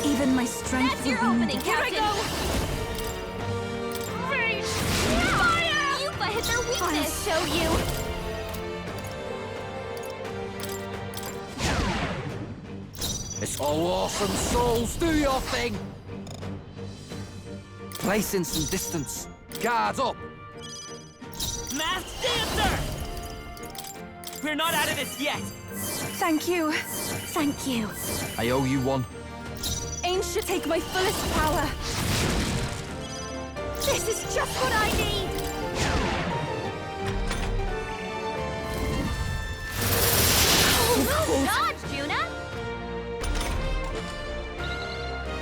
Even my strength. That's your opening, Captain. Here I go. Fire! You hit their weakness. I'll show you. It's all awesome souls. Do your thing. Place in some distance. Guard up. Masked Dancer! We're not out of this yet. Thank you. Thank you. I owe you one. Ancient, take my fullest power. This is just what I need. Oh, dodge, Juna!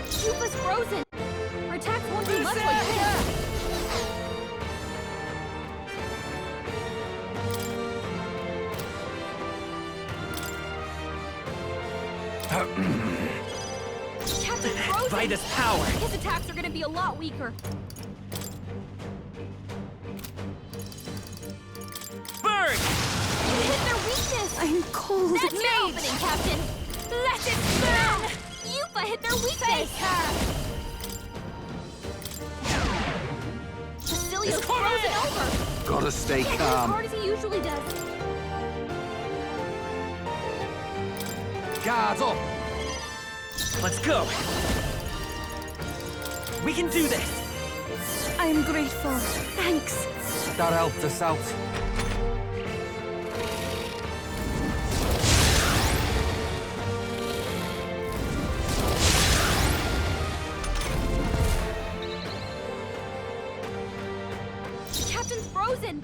Jupa's frozen. Her attacks won't do much like this. Captain's frozen. Vitus power. His attacks are gonna be a lot weaker. Burn! You hit their weakness. I'm cold. That's your Mage. opening, Captain. Let it burn. Yupa hit their weakness. Cecilia's frozen over. Gotta stay Can't go as calm. hard as he usually does. Guard up. Let's go. We can do this. I am grateful. Thanks. That helped us out. The captain's frozen.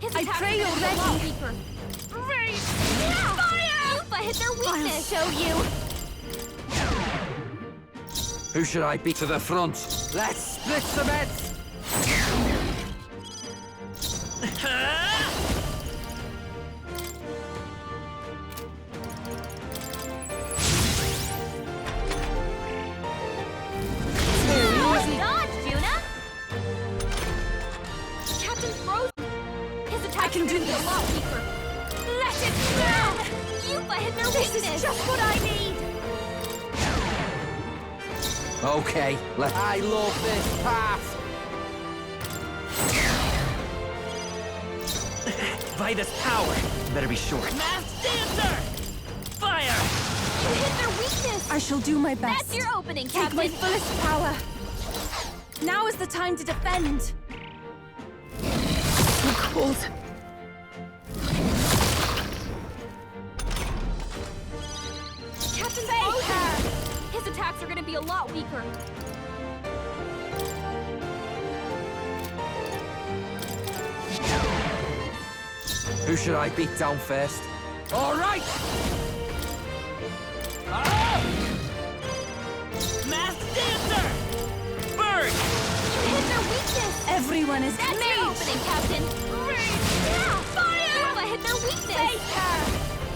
His I attacks pray are gonna be a lot already. weaker. Fire! Yupa hit their I'll weakness. show you. Who should I be to the front? Let's split some heads. Dodge, Juna! Captain's frozen. His attacks can are do gonna be a this. lot weaker. Let it burn! Yupa hit their This weakness. is just what I need. Okay, I love this part. Vitus power. Better be short. Masked Dancer! Fire! You hit their weakness. I shall do my best. That's your opening, Take Captain. my fullest power. Now is the time to defend. So cold. Captain's frozen. His attacks are gonna be a lot weaker. Who should I beat down first? All right! Masked Dancer! Burn! You hit their weakness. Everyone is That's your opening, Captain. Fire! Yupa hit their weakness.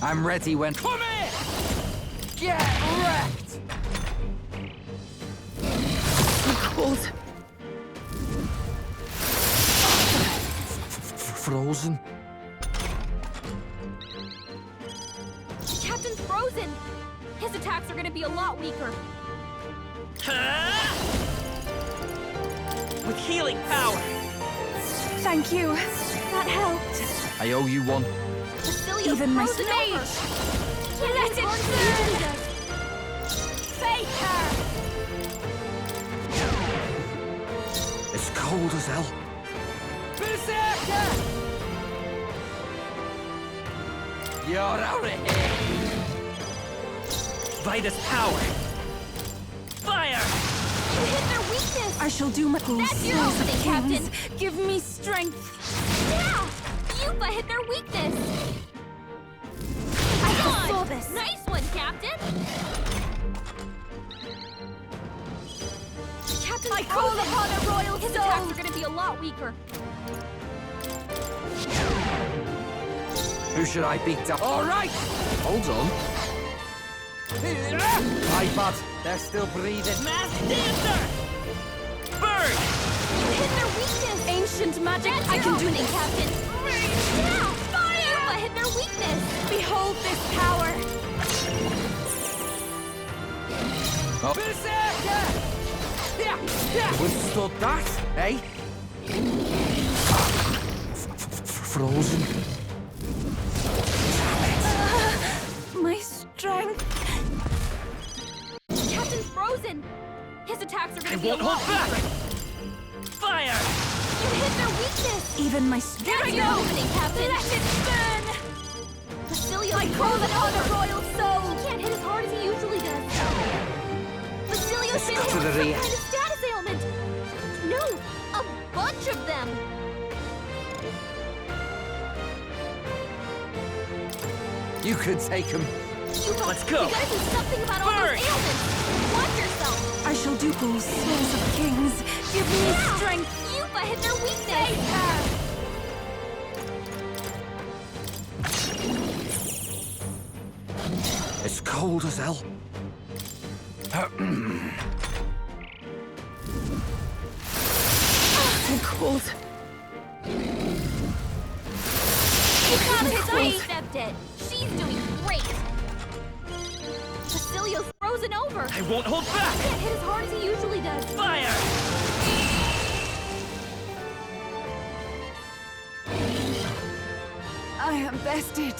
I'm ready when... Come here! Get wrecked! cold. Frozen? The captain's frozen. His attacks are gonna be a lot weaker. With healing power. Thank you. That helped. I owe you one. Cecilia's Even my frozen mage. over. Let it burn. Face her. It's cold as hell. Berserker! You're out of here! Vitus power. Fire! You hit their weakness. I shall do my best. That's your opening, Captain. Give me strength. Yeah! Yupa hit their weakness. I Come saw on. this. Nice one, Captain. Captain, I call upon a royal His soul. attacks are going to be a lot weaker. Who should I beat down? All right! Hold on. My bad. They're still breathing. Masked Dancer! Burn! You hit their weakness. Ancient magic. That's I your can do opening, this. Captain. Yeah! Fire! Yupa hit their weakness. Behold this power. Oh. Withstood that, eh? Frozen. My strength. Captain's frozen! His attacks are I gonna be a won't lot hold back! weaker. Fire! You hit their weakness! Even my strength. That's your opening, Captain! Let it burn! Basilio's My frozen call upon over! a royal soul! He can't hit as hard as he usually does. Basilio's been hit to with the some rear. kind of status ailment! No! A bunch of them! You could take him. Let's go. You gotta do something about all Burn! those ailments! Watch yourself! I shall do all souls of kings. Give me Yeah! strength. Yuba hit their weakness! It's cold as hell. So cold. You got his stepped it! She's doing great! Basilio's frozen over! I won't hold back! Can't hit as hard as he usually does. Fire! I am bested.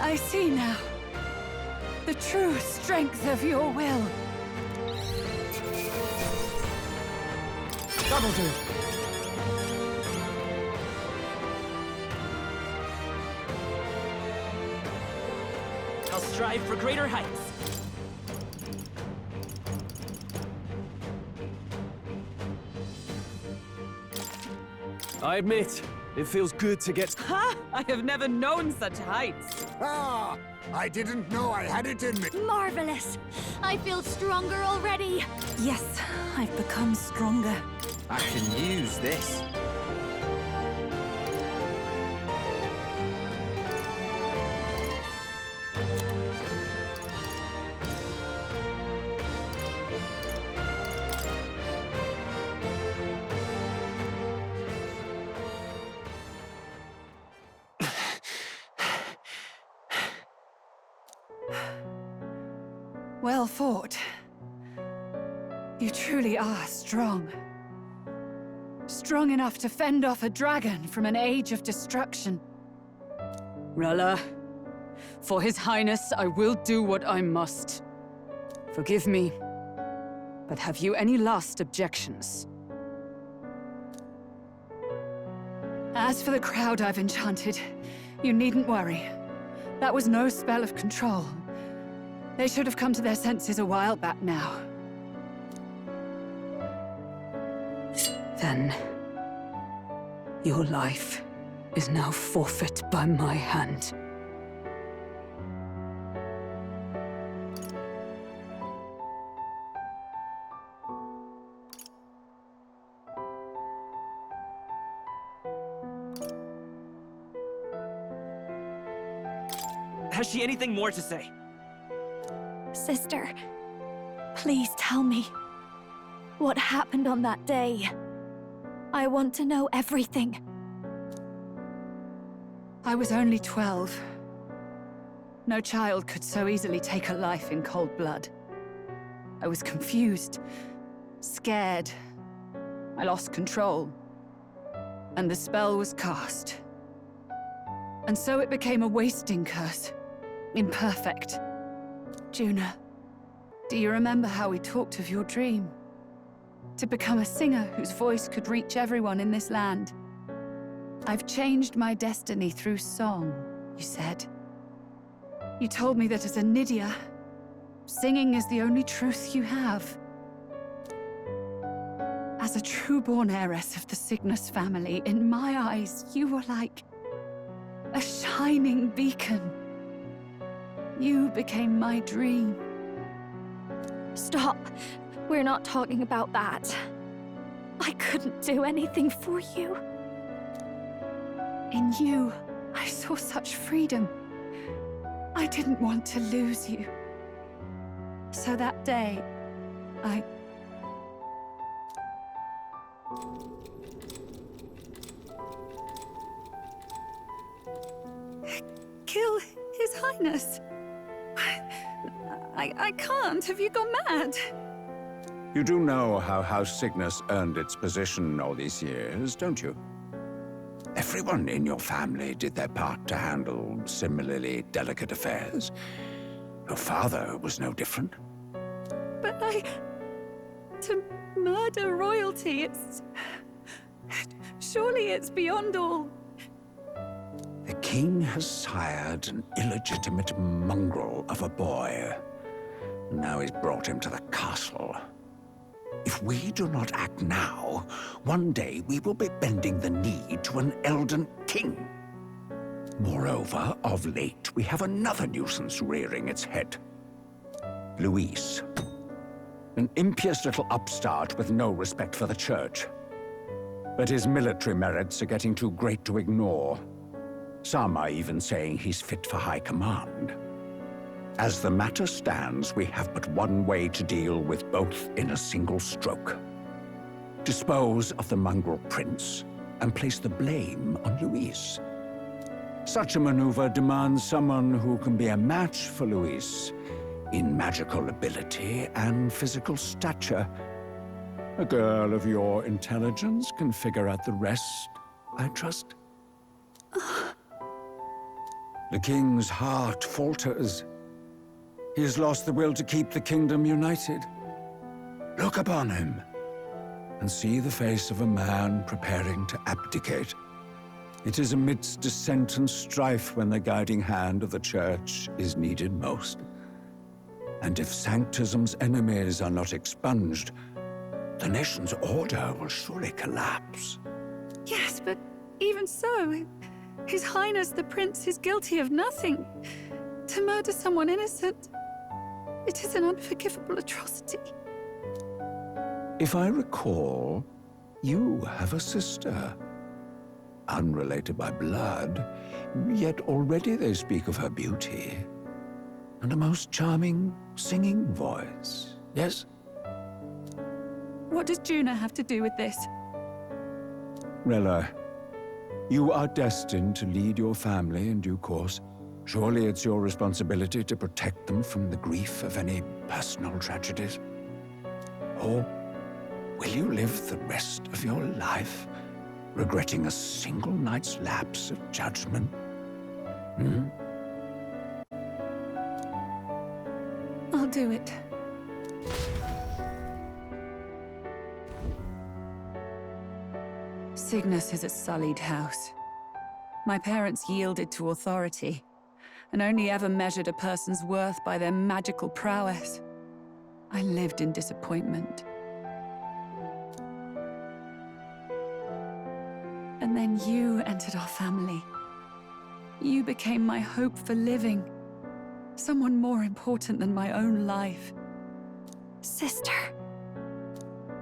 I see now the true strength of your will. That'll do. I'll strive for greater heights. I admit, it feels good to get... Ha! I have never known such heights. Ah! I didn't know I had it in me. Marvelous! I feel stronger already! Yes, I've become stronger. I can use this. Well fought. You truly are strong. Strong enough to fend off a dragon from an age of destruction. Rella, for His Highness, I will do what I must. Forgive me, but have you any last objections? As for the crowd I've enchanted, you needn't worry. That was no spell of control. They should have come to their senses a while back now. Then, your life is now forfeit by my hand. Has she anything more to say? Sister, please tell me. What happened on that day? I want to know everything. I was only 12. No child could so easily take a life in cold blood. I was confused, scared. I lost control. And the spell was cast. And so it became a wasting curse. Imperfect. Juna, do you remember how we talked of your dream? To become a singer whose voice could reach everyone in this land. I've changed my destiny through song, you said. You told me that as a Nydia, singing is the only truth you have. As a true-born heiress of the Cygnus family, in my eyes, you were like a shining beacon. You became my dream. Stop. We're not talking about that. I couldn't do anything for you. In you, I saw such freedom. I didn't want to lose you. So that day, I... Kill His Highness. I can't. Have you gone mad? You do know how House Cygnus earned its position all these years, don't you? Everyone in your family did their part to handle similarly delicate affairs. Your father was no different. But to murder royalty, it's... Surely it's beyond all... The king has sired an illegitimate mongrel of a boy. Now he's brought him to the castle. If we do not act now, one day we will be bending the knee to an Elden king. Moreover, of late, we have another nuisance rearing its head. Luis. An impious little upstart with no respect for the church. But his military merits are getting too great to ignore. Some are even saying he's fit for high command. As the matter stands, we have but one way to deal with both in a single stroke. Dispose of the mongrel prince and place the blame on Luis. Such a maneuver demands someone who can be a match for Luis in magical ability and physical stature. A girl of your intelligence can figure out the rest, I trust. The king's heart falters. He has lost the will to keep the kingdom united. Look upon him and see the face of a man preparing to abdicate. It is amidst dissent and strife when the guiding hand of the church is needed most. And if Sanctism's enemies are not expunged, the nation's order will surely collapse. Yes, but even so, His Highness the Prince is guilty of nothing. To murder someone innocent, it is an unforgivable atrocity. If I recall, you have a sister. Unrelated by blood, yet already they speak of her beauty. And a most charming singing voice, yes? What does Juna have to do with this? Rella, you are destined to lead your family in due course. Surely it's your responsibility to protect them from the grief of any personal tragedies. Or will you live the rest of your life regretting a single night's lapse of judgment? I'll do it. Cygnus is a sullied house. My parents yielded to authority, and only ever measured a person's worth by their magical prowess. I lived in disappointment. And then you entered our family. You became my hope for living. Someone more important than my own life. Sister.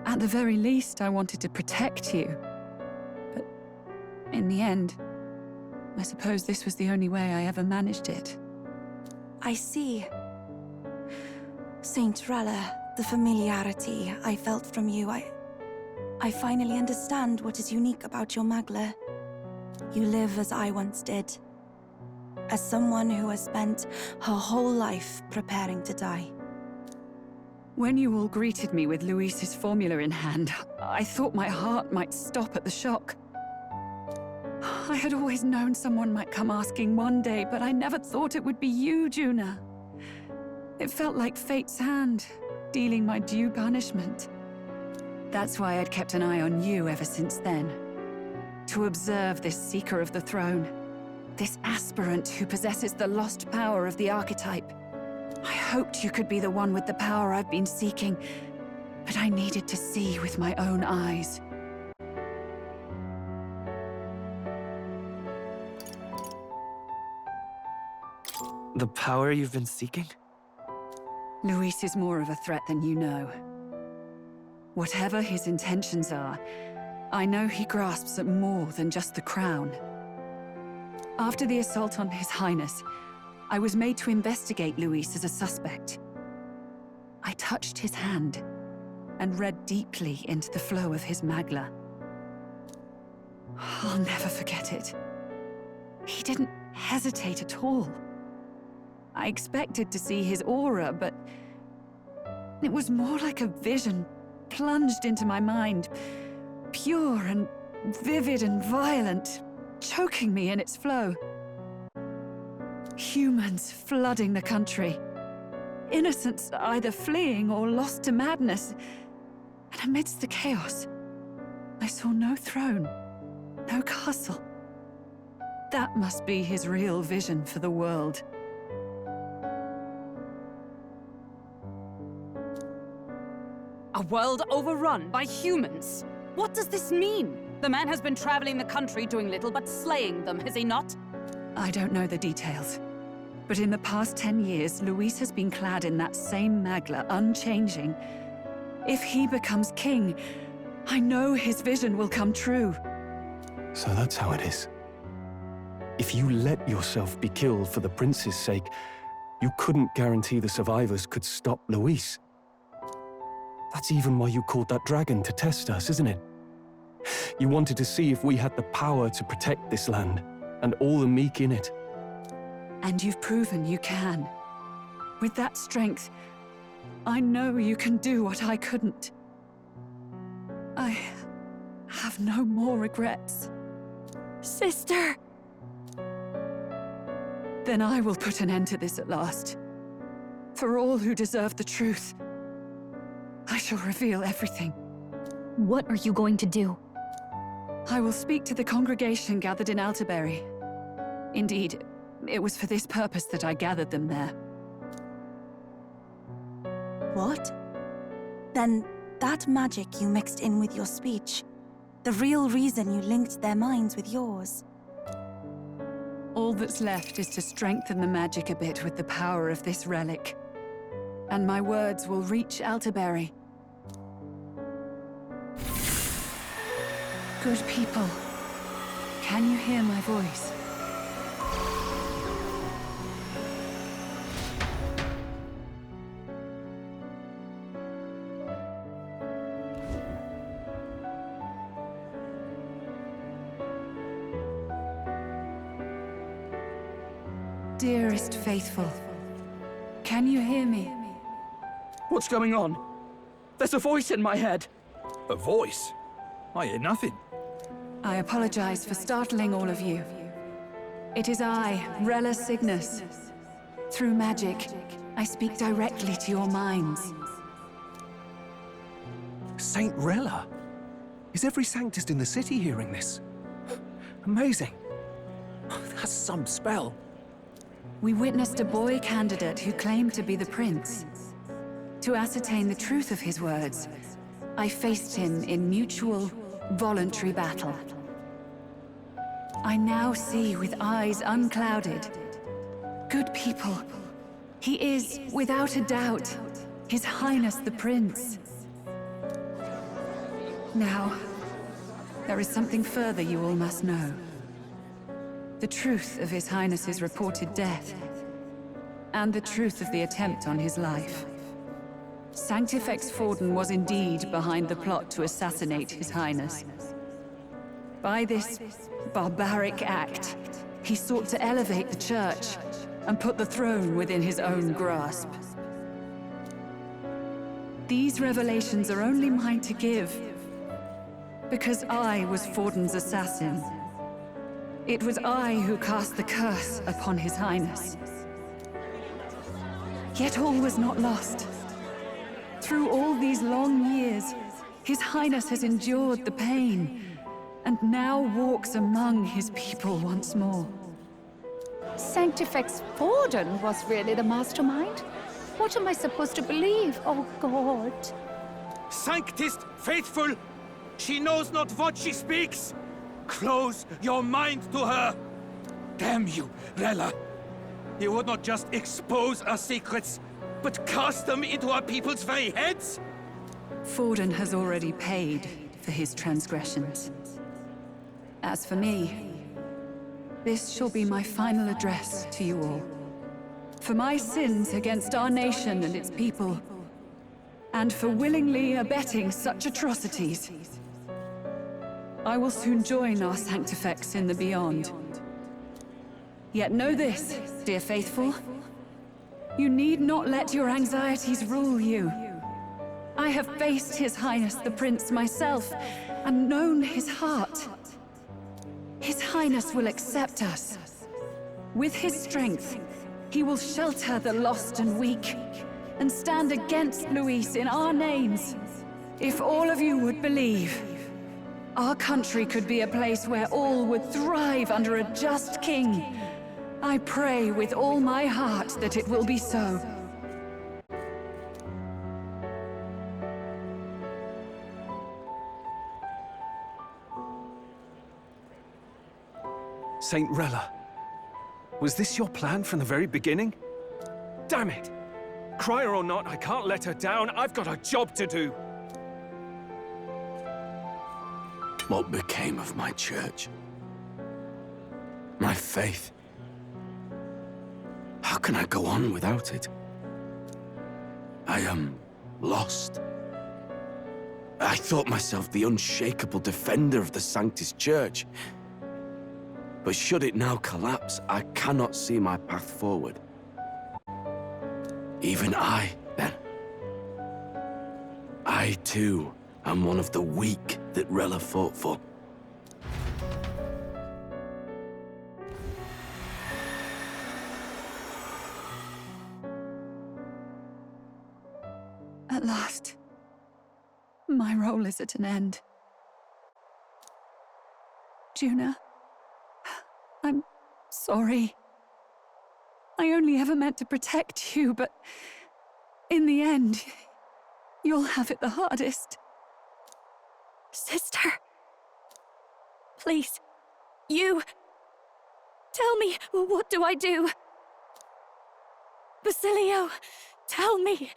At the very least, I wanted to protect you. But in the end, I suppose this was the only way I ever managed it. I see. Saint Rella, the familiarity I felt from you, I finally understand what is unique about your Magla. You live as I once did. As someone who has spent her whole life preparing to die. When you all greeted me with Luis's formula in hand, I thought my heart might stop at the shock. I had always known someone might come asking one day, but I never thought it would be you, Juna. It felt like fate's hand, dealing my due punishment. That's why I'd kept an eye on you ever since then. To observe this seeker of the throne. This aspirant who possesses the lost power of the archetype. I hoped you could be the one with the power I've been seeking, but I needed to see with my own eyes. The power you've been seeking? Luis is more of a threat than you know. Whatever his intentions are, I know he grasps at more than just the crown. After the assault on His Highness, I was made to investigate Luis as a suspect. I touched his hand and read deeply into the flow of his Magla. I'll never forget it. He didn't hesitate at all. I expected to see his aura, but it was more like a vision plunged into my mind, pure and vivid and violent, choking me in its flow. Humans flooding the country. Innocents either fleeing or lost to madness. And amidst the chaos, I saw no throne, no castle. That must be his real vision for the world. A world overrun by humans? What does this mean? The man has been traveling the country doing little but slaying them, has he not? I don't know the details. But in the past 10 years, Luis has been clad in that same magla, unchanging. If he becomes king, I know his vision will come true. So that's how it is. If you let yourself be killed for the prince's sake, you couldn't guarantee the survivors could stop Luis. That's even why you called that dragon to test us, isn't it? You wanted to see if we had the power to protect this land, and all the meek in it. And you've proven you can. With that strength, I know you can do what I couldn't. I have no more regrets. Sister! Then I will put an end to this at last. For all who deserve the truth, I shall reveal everything. What are you going to do? I will speak to the congregation gathered in Altaberry. Indeed, it was for this purpose that I gathered them there. What? Then that magic you mixed in with your speech, the real reason you linked their minds with yours. All that's left is to strengthen the magic a bit with the power of this relic. And my words will reach Altaberry. Good people, can you hear my voice? Dearest faithful, can you hear me? What's going on? There's a voice in my head. A voice? I hear nothing. I apologize for startling all of you. It is I, Rella Cygnus. Through magic, I speak directly to your minds. Saint Rella? Is every Sanctist in the city hearing this? Amazing. That's some spell. We witnessed a boy candidate who claimed to be the prince. To ascertain the truth of his words, I faced him in mutual, voluntary battle. I now see with eyes unclouded. Good people, he is, without a doubt, His Highness the Prince. Now, there is something further you all must know. The truth of His Highness's reported death, and the truth of the attempt on his life. Sanctifex Forden was indeed behind the plot to assassinate His Highness. By this barbaric act, he sought to elevate the Church and put the throne within his own grasp. These revelations are only mine to give, because I was Forden's assassin. It was I who cast the curse upon His Highness. Yet all was not lost. Through all these long years, His Highness has endured the pain, and now walks among his people once more. Sanctifex Forden was really the mastermind? What am I supposed to believe? Oh, God. Sanctist faithful! She knows not what she speaks! Close your mind to her! Damn you, Rella! You would not just expose our secrets, but cast them into our people's very heads? Forden has already paid for his transgressions. As for me, this shall be my final address to you all. For my sins against our nation and its people, and for willingly abetting such atrocities. I will soon join our Sanctifex in the beyond. Yet know this, dear faithful, You need not let your anxieties rule you. I have faced His Highness the Prince myself, and known his heart. His Highness will accept us. With his strength, he will shelter the lost and weak, and stand against Luis in our names. If all of you would believe, our country could be a place where all would thrive under a just king. I pray with all my heart that it will be so. Saint Rella, was this your plan from the very beginning? Damn it! Crier or not, I can't let her down. I've got a job to do. What became of my church? My faith? How can I go on without it? I am lost. I thought myself the unshakable defender of the Sanctus Church. But should it now collapse, I cannot see my path forward. Even I, then. I, too, am one of the weak that Rella fought for. At last, my role is at an end. Juna, I'm sorry. I only ever meant to protect you, but in the end, you'll have it the hardest. Sister. Please. You. Tell me, what do I do? Basilio, tell me.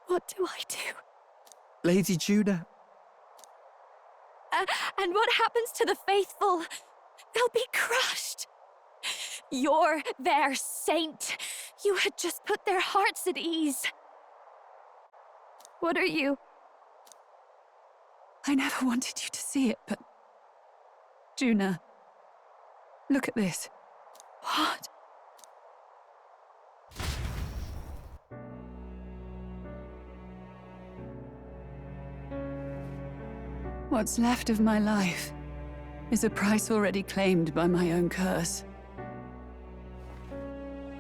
What do I do? Lady Juna. And what happens to the faithful? They'll be crushed. You're their saint. You had just put their hearts at ease. What are you? I never wanted you to see it, but... Juna, look at this. What? What's left of my life is a price already claimed by my own curse.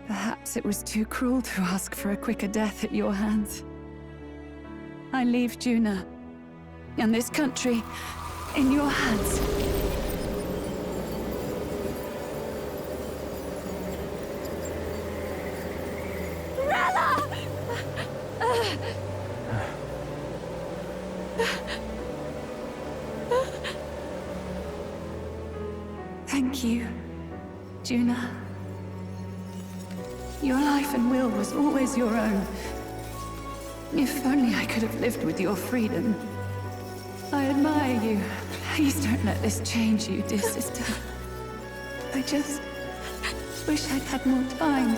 Perhaps it was too cruel to ask for a quicker death at your hands. I leave Juna and this country in your hands. Rella! Thank you, Juna. Your life and will was always your own. If only I could have lived with your freedom. I admire you. Please don't let this change you, dear sister. I just wish I'd had more time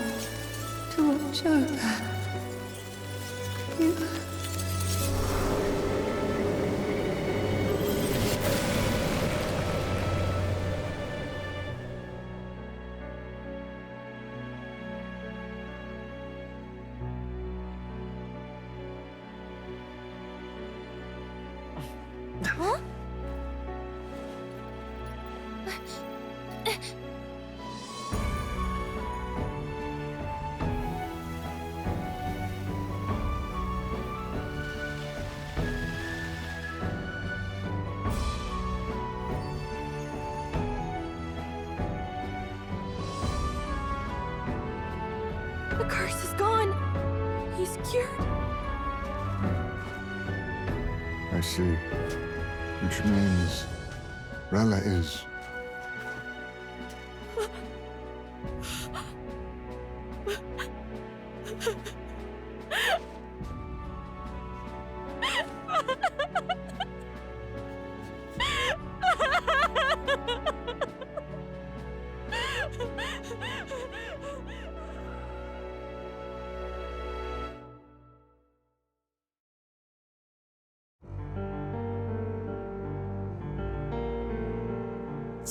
to watch over you. Huh? The curse is gone. He's cured. I see. Which means Rella is...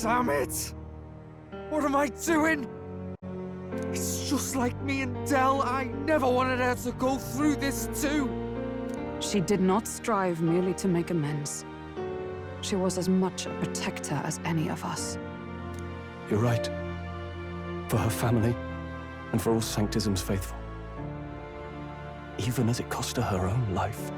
Damn it! What am I doing? It's just like me and Dell. I never wanted her to go through this too. She did not strive merely to make amends. She was as much a protector as any of us. You're right. For her family, and for all Sanctism's faithful. Even as it cost her her own life.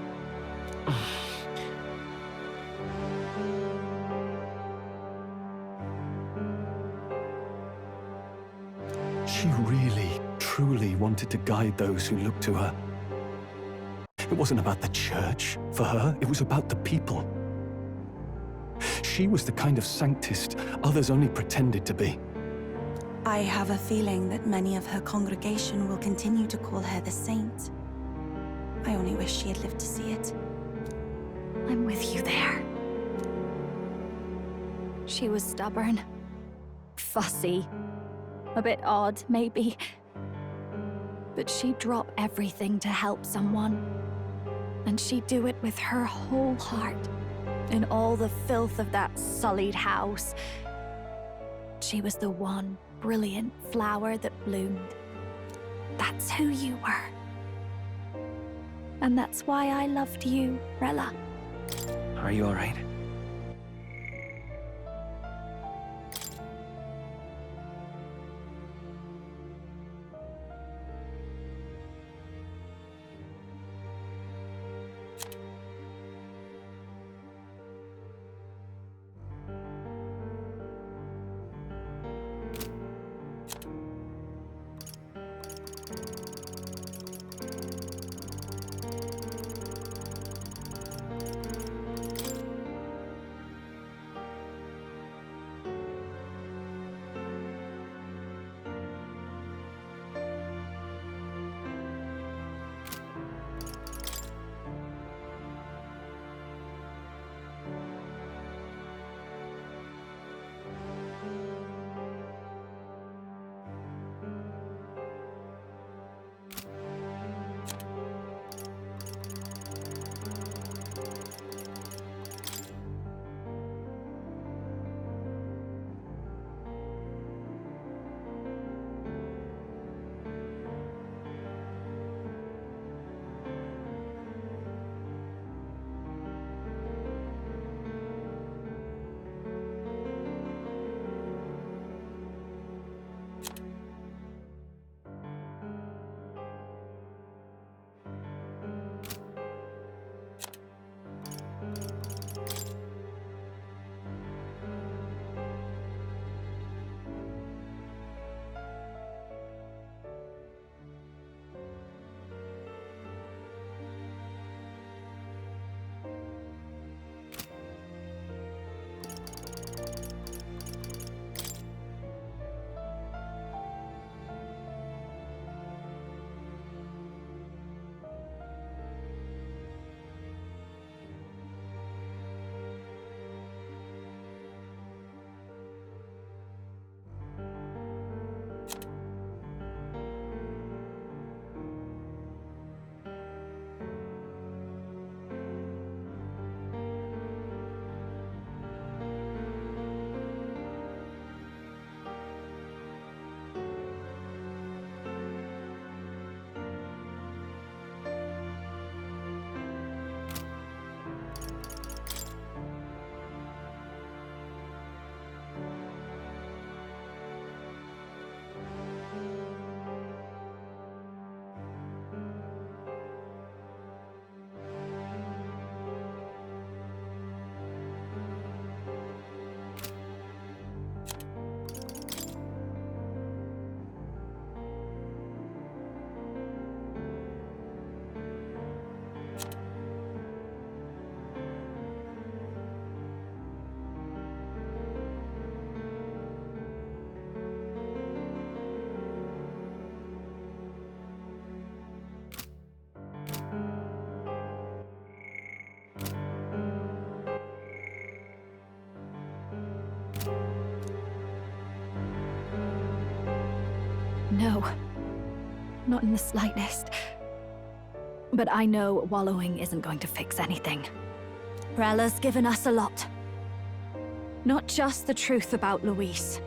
She really, truly wanted to guide those who looked to her. It wasn't about the church, for her, it was about the people. She was the kind of Sanctist others only pretended to be. I have a feeling that many of her congregation will continue to call her the saint. I only wish she had lived to see it. I'm with you there. She was stubborn, fussy, a bit odd, maybe. But she'd drop everything to help someone. And she'd do it with her whole heart. In all the filth of that sullied house, she was the one brilliant flower that bloomed. That's who you were. And that's why I loved you, Rella. Are you all right? No, not in the slightest. But I know wallowing isn't going to fix anything. Rella's given us a lot. Not just the truth about Luis.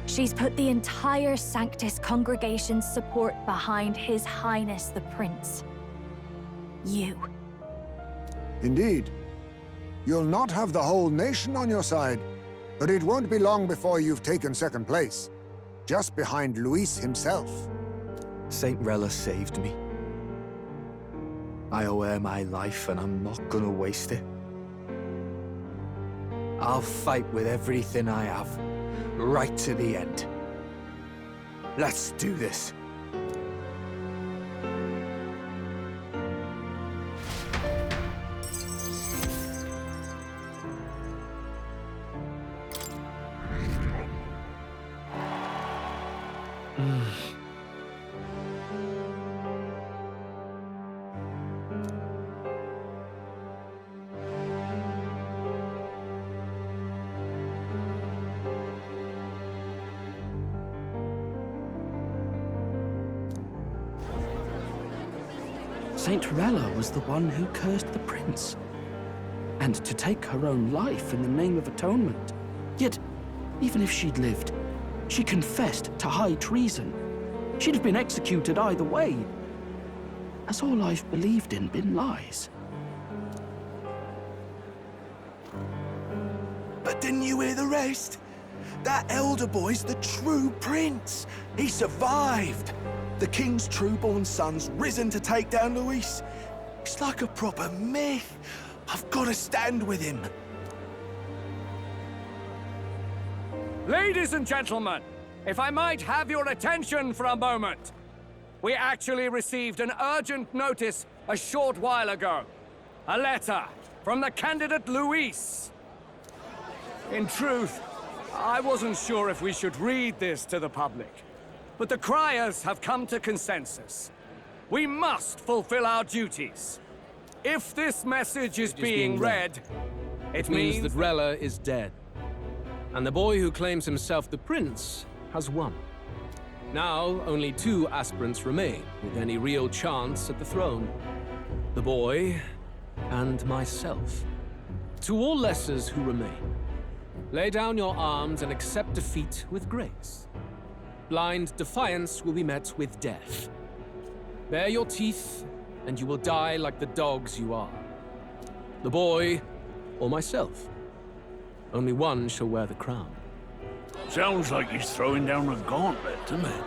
She's put the entire Sanctus congregation's support behind His Highness the Prince. You. Indeed. You'll not have the whole nation on your side, but it won't be long before you've taken second place, just behind Luis himself. Saint Rella saved me. I owe her my life, and I'm not gonna waste it. I'll fight with everything I have, right to the end. Let's do this. Saint Rella was the one who cursed the prince. And to take her own life in the name of atonement. Yet, even if she'd lived, she confessed to high treason. She'd have been executed either way. Has all I've believed in been lies? But didn't you hear the rest? That elder boy's the true prince. He survived. The king's true-born son's risen to take down Luis. It's like a proper myth. I've got to stand with him. Ladies and gentlemen, if I might have your attention for a moment. We actually received an urgent notice a short while ago. A letter from the candidate Luis. In truth, I wasn't sure if we should read this to the public. But the criers have come to consensus. We must fulfill our duties. If this message is being read, it means that Rella is dead. And the boy who claims himself the prince has won. Now, only 2 aspirants remain with any real chance at the throne. The boy and myself. To all lessers who remain, lay down your arms and accept defeat with grace. Blind defiance will be met with death. Bare your teeth, and you will die like the dogs you are. The boy, or myself. Only one shall wear the crown. Sounds like he's throwing down a gauntlet, doesn't it?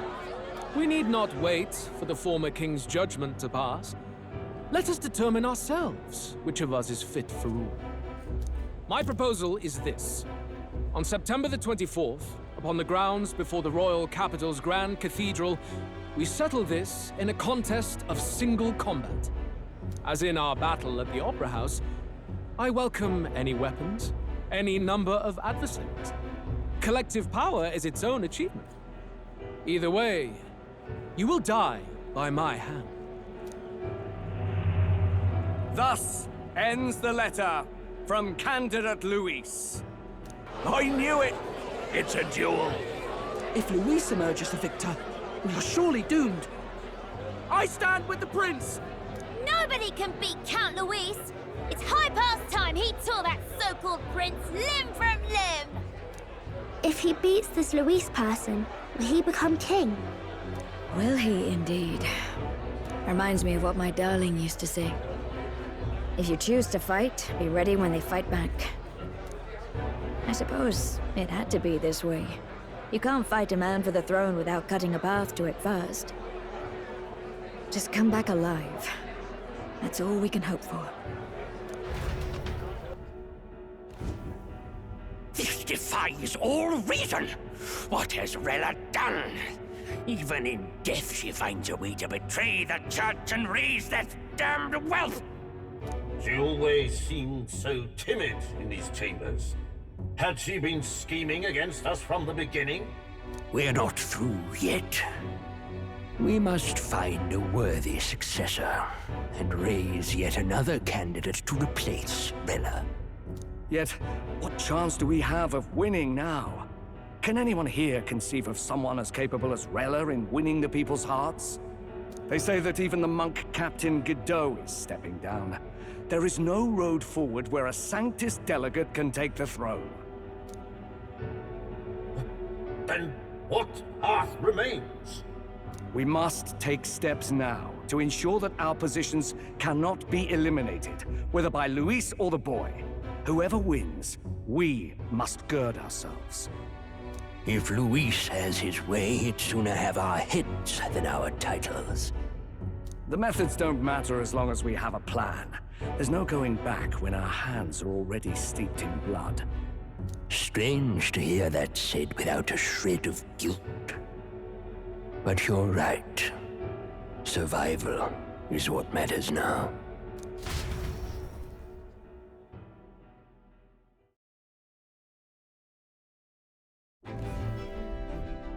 We need not wait for the former king's judgment to pass. Let us determine ourselves which of us is fit for rule. My proposal is this. On September the 24th, upon the grounds before the royal capital's grand cathedral, we settle this in a contest of single combat. As in our battle at the Opera House, I welcome any weapons, any number of adversaries. Collective power is its own achievement. Either way, you will die by my hand. Thus ends the letter from candidate Luis. I knew it! It's a duel. If Luis emerges the victor, we are surely doomed. I stand with the prince! Nobody can beat Count Luis! It's high past time he tore that so-called prince limb from limb! If he beats this Luis person, will he become king? Will he indeed? Reminds me of what my darling used to say. If you choose to fight, be ready when they fight back. I suppose it had to be this way. You can't fight a man for the throne without cutting a path to it first. Just come back alive. That's all we can hope for. This defies all reason. What has Rella done? Even in death she finds a way to betray the church and raise that damned wealth. She always seemed so timid in these chambers. Had she been scheming against us from the beginning? We're not through yet. We must find a worthy successor and raise yet another candidate to replace Rella. Yet, what chance do we have of winning now? Can anyone here conceive of someone as capable as Rella in winning the people's hearts? They say that even the monk Captain Godot is stepping down. There is no road forward where a Sanctus delegate can take the throne. Then what path remains? We must take steps now to ensure that our positions cannot be eliminated, whether by Luis or the boy. Whoever wins, we must gird ourselves. If Luis has his way, he'd sooner have our heads than our titles. The methods don't matter as long as we have a plan. There's no going back when our hands are already steeped in blood. Strange to hear that said without a shred of guilt. But you're right. Survival is what matters now.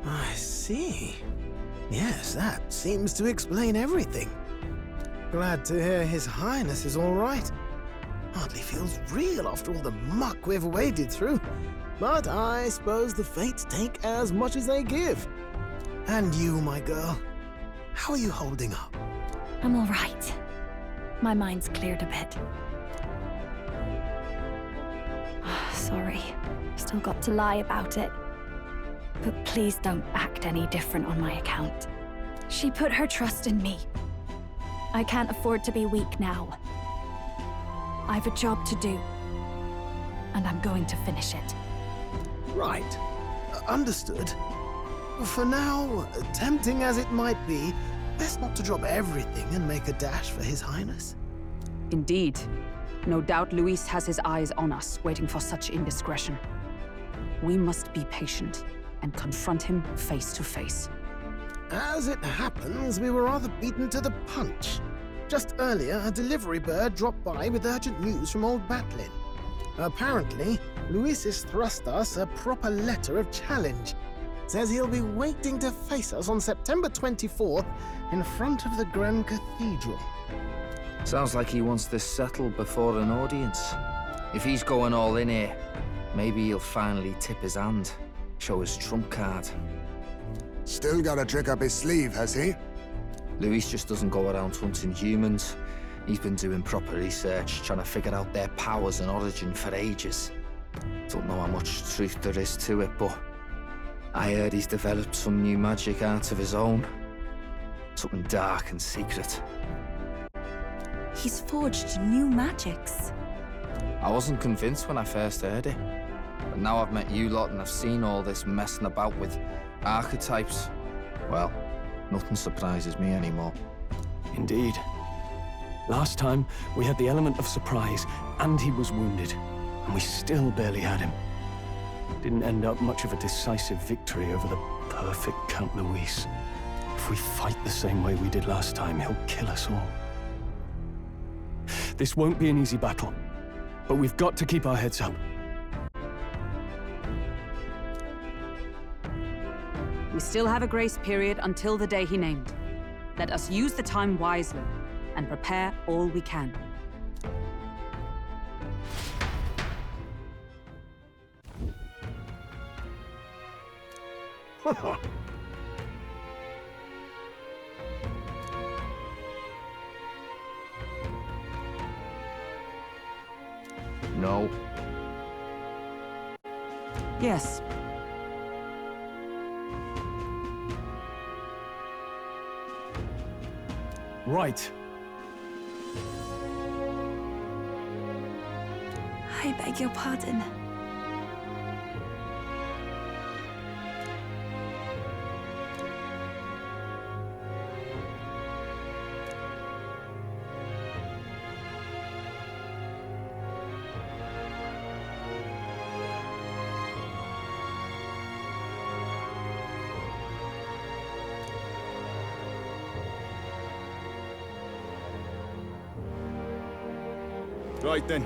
I see. Yes, that seems to explain everything. Glad to hear His Highness is all right. Hardly feels real after all the muck we've waded through. But I suppose the fates take as much as they give. And you, my girl, how are you holding up? I'm all right. My mind's cleared a bit. Sorry. Still got to lie about it. But please don't act any different on my account. She put her trust in me. I can't afford to be weak now. I've a job to do. And I'm going to finish it. Right. Understood. For now, tempting as it might be, best not to drop everything and make a dash for His Highness. Indeed. No doubt Luis has his eyes on us, waiting for such indiscretion. We must be patient and confront him face to face. As it happens, we were rather beaten to the punch. Just earlier, a delivery bird dropped by with urgent news from old Batlin. Apparently, Luis has thrust us a proper letter of challenge. Says he'll be waiting to face us on September 24th in front of the Grand Cathedral. Sounds like he wants this settled before an audience. If he's going all in here, maybe he'll finally tip his hand, show his trump card. Still got a trick up his sleeve, has he? Luis just doesn't go around hunting humans. He's been doing proper research, trying to figure out their powers and origin for ages. Don't know how much truth there is to it, but I heard he's developed some new magic art of his own. Something dark and secret. He's forged new magics. I wasn't convinced when I first heard it. But now I've met you lot and I've seen all this messing about with archetypes. Well, nothing surprises me anymore. Indeed. Last time, we had the element of surprise, and he was wounded. And we still barely had him. Didn't end up much of a decisive victory over the perfect Count Luis. If we fight the same way we did last time, he'll kill us all. This won't be an easy battle, but we've got to keep our heads up. We still have a grace period until the day he named. Let us use the time wisely and prepare all we can. No. Yes. Right. I beg your pardon. Right then.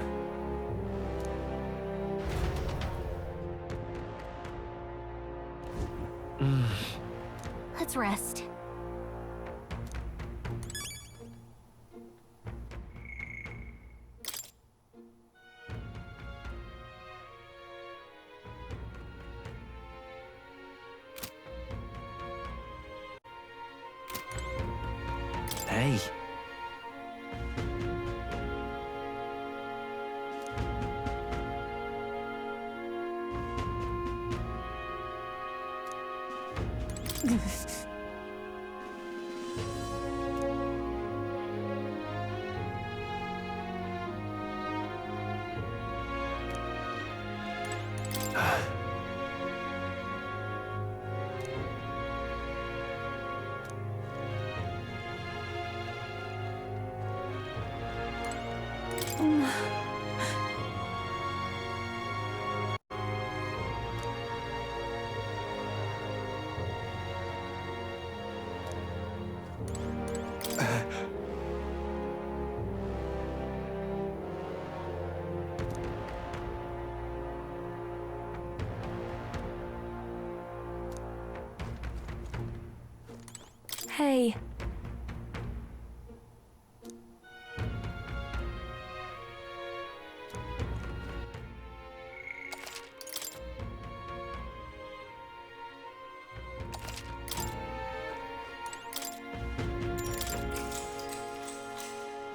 Let's rest. Hey. Hey.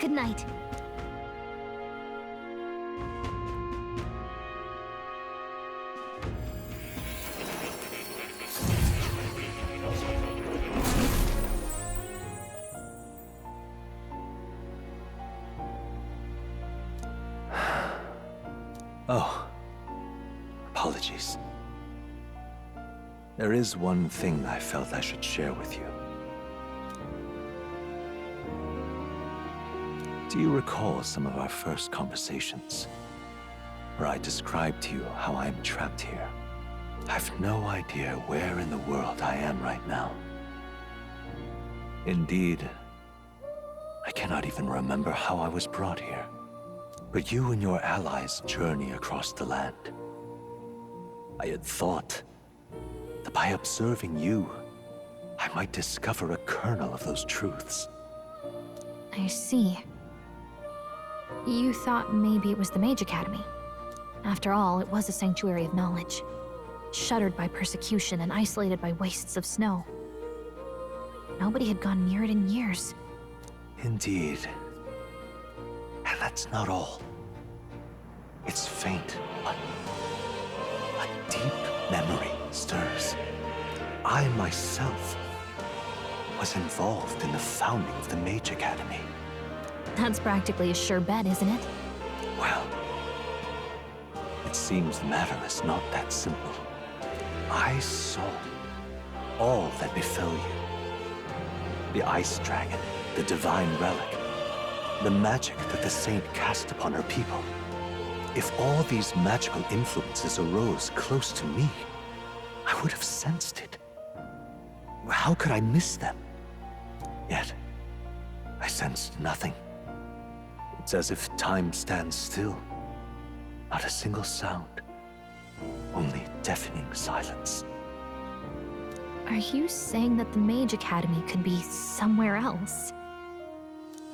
Good night. Oh, apologies. There is one thing I felt I should share with you. Do you recall some of our first conversations, where I described to you how I am trapped here? I've no idea where in the world I am right now. Indeed, I cannot even remember how I was brought here. But you and your allies journey across the land. I had thought that by observing you, I might discover a kernel of those truths. I see. You thought maybe it was the Mage Academy. After all, it was a sanctuary of knowledge. Shuttered by persecution and isolated by wastes of snow. Nobody had gone near it in years. Indeed. And that's not all. It's faint, but a deep memory stirs. I myself was involved in the founding of the Mage Academy. That's practically a sure bet, isn't it? Well, it seems the matter is not that simple. I saw all that befell you. The Ice Dragon, the Divine Relic, the magic that the Saint cast upon her people. If all these magical influences arose close to me, I would have sensed it. How could I miss them? Yet, I sensed nothing. It's as if time stands still. Not a single sound. Only deafening silence. Are you saying that the Mage Academy could be somewhere else?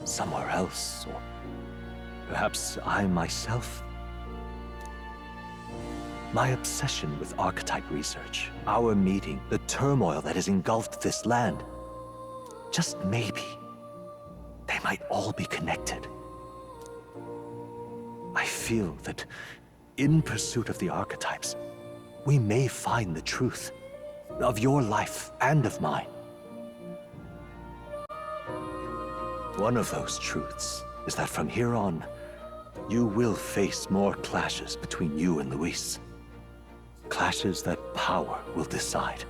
Somewhere else, or perhaps I myself? My obsession with archetype research, our meeting, the turmoil that has engulfed this land. Just maybe, they might all be connected. I feel that in pursuit of the archetypes, we may find the truth of your life and of mine. One of those truths is that from here on, you will face more clashes between you and Luis. Clashes that power will decide.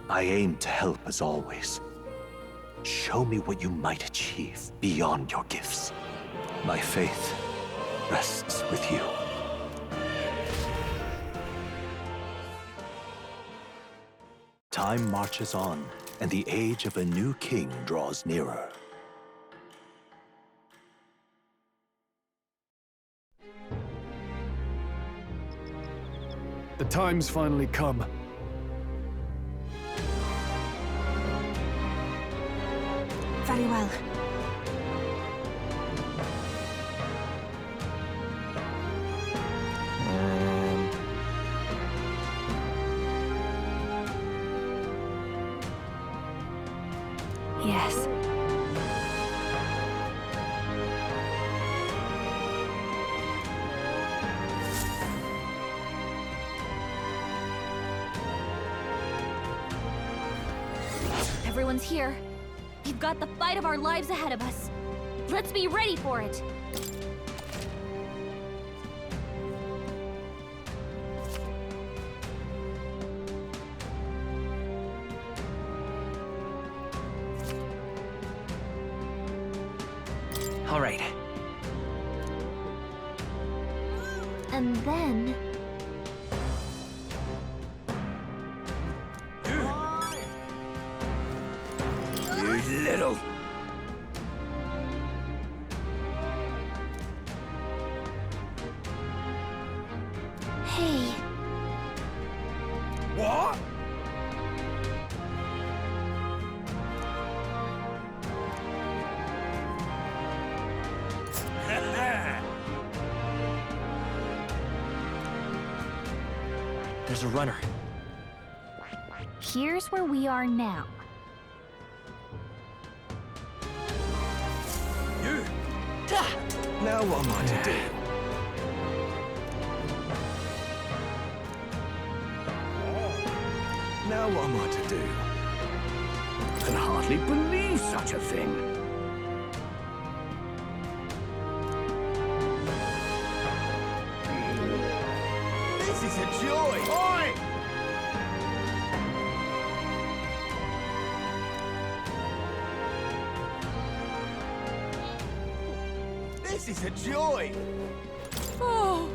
I aim to help as always. Show me what you might achieve beyond your gifts. My faith rests with you. Time marches on, and the age of a new king draws nearer. The time's finally come. Very well. Yes. Everyone's here. We've got the fight of our lives ahead of us. Let's be ready for it. All right. And then... You little... Hey. What? There's a runner. Here's where we are now. You! Now what am I to do? Now what am I to do? Can hardly believe such a thing. This is a joy! Oi! This is a joy! Oh.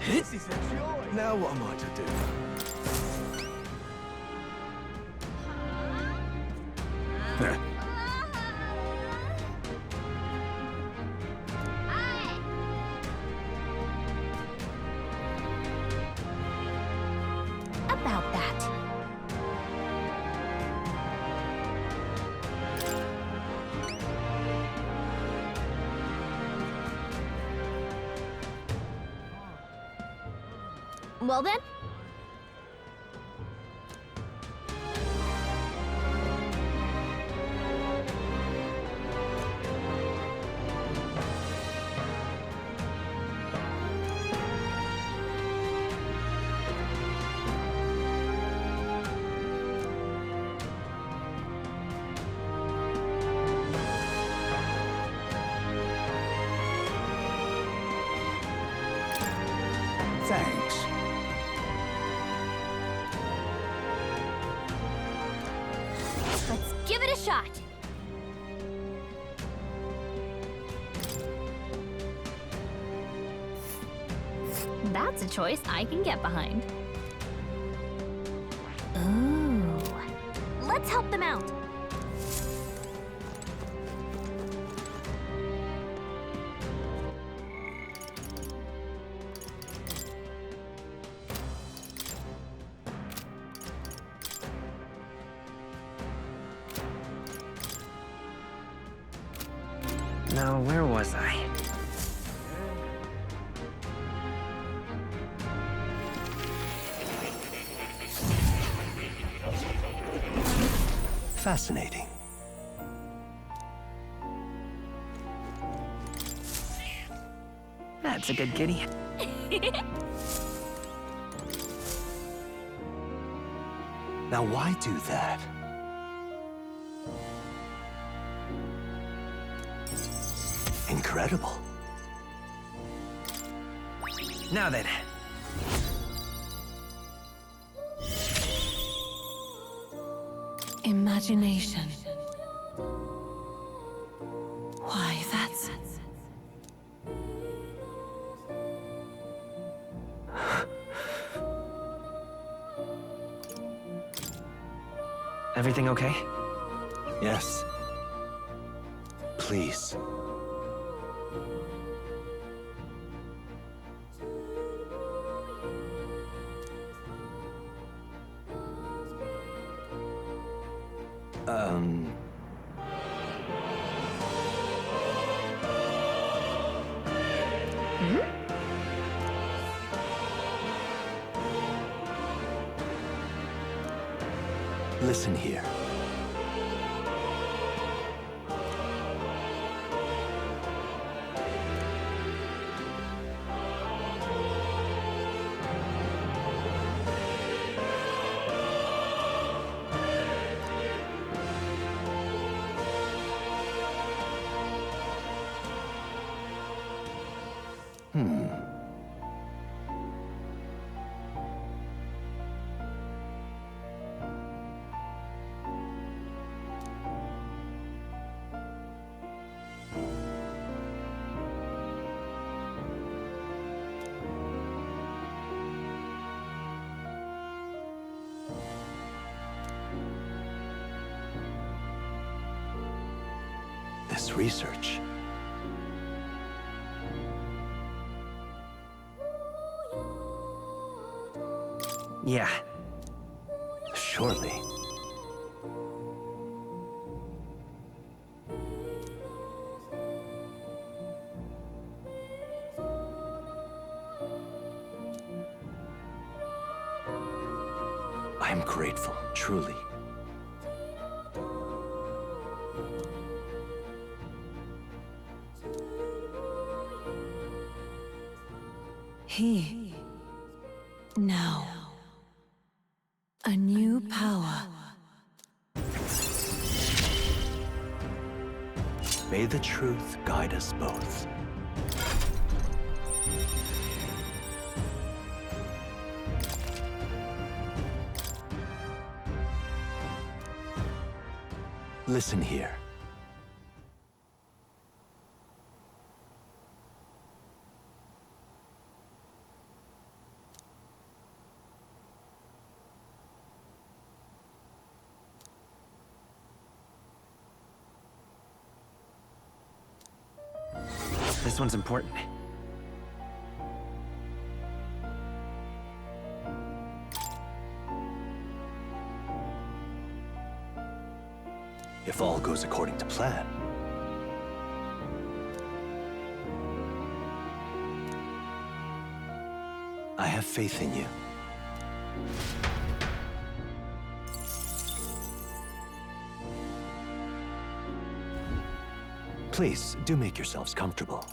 This is a joy! Now what am I to do? About that. Well then. Thanks. Let's give it a shot. That's a choice I can get behind. Ooh. Let's help them out. Now, where was I? Fascinating. That's a good kitty. Now why do that? Incredible. Now then. Imagination. Why, that's... Everything okay? Yes. Please. Listen here. This research. Yeah. Surely. I'm grateful, truly. He. Now. A new power. May the truth guide us both. Listen here. This one's important. If all goes according to plan. I have faith in you. Please, do make yourselves comfortable.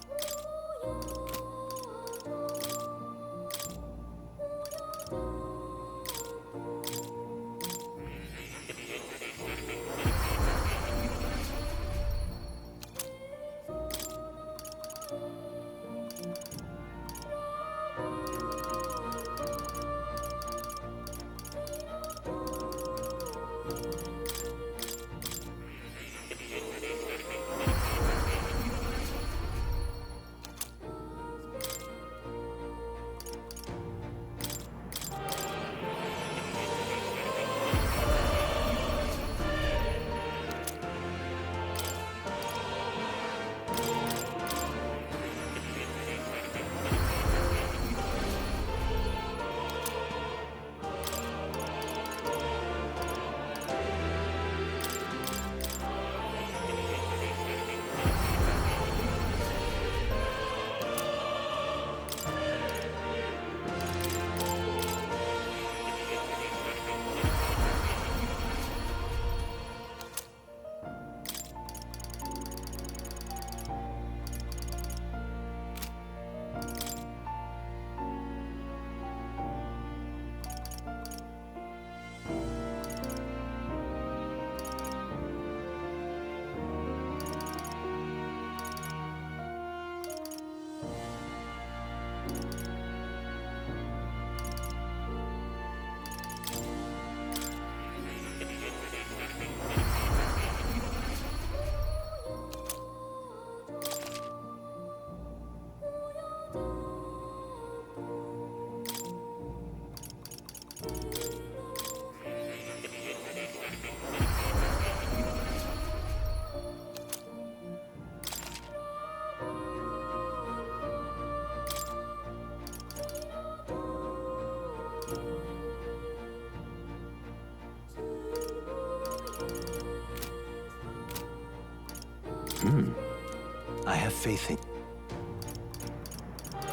I have faith in...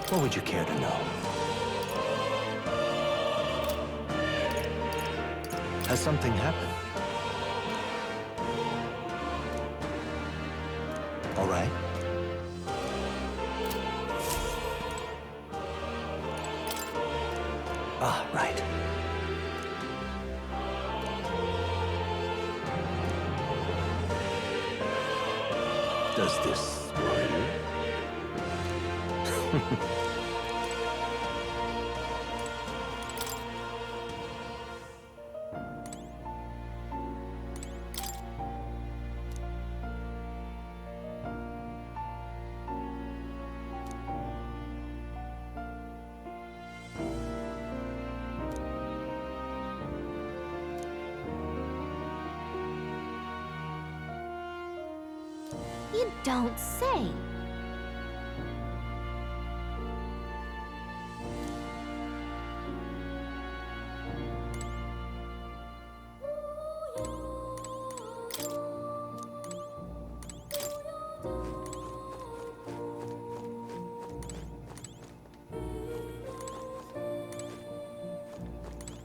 What would you care to know? Has something happened? All right. Ah, right. Does this worry you? You don't say.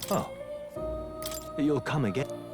Oh. You'll come again?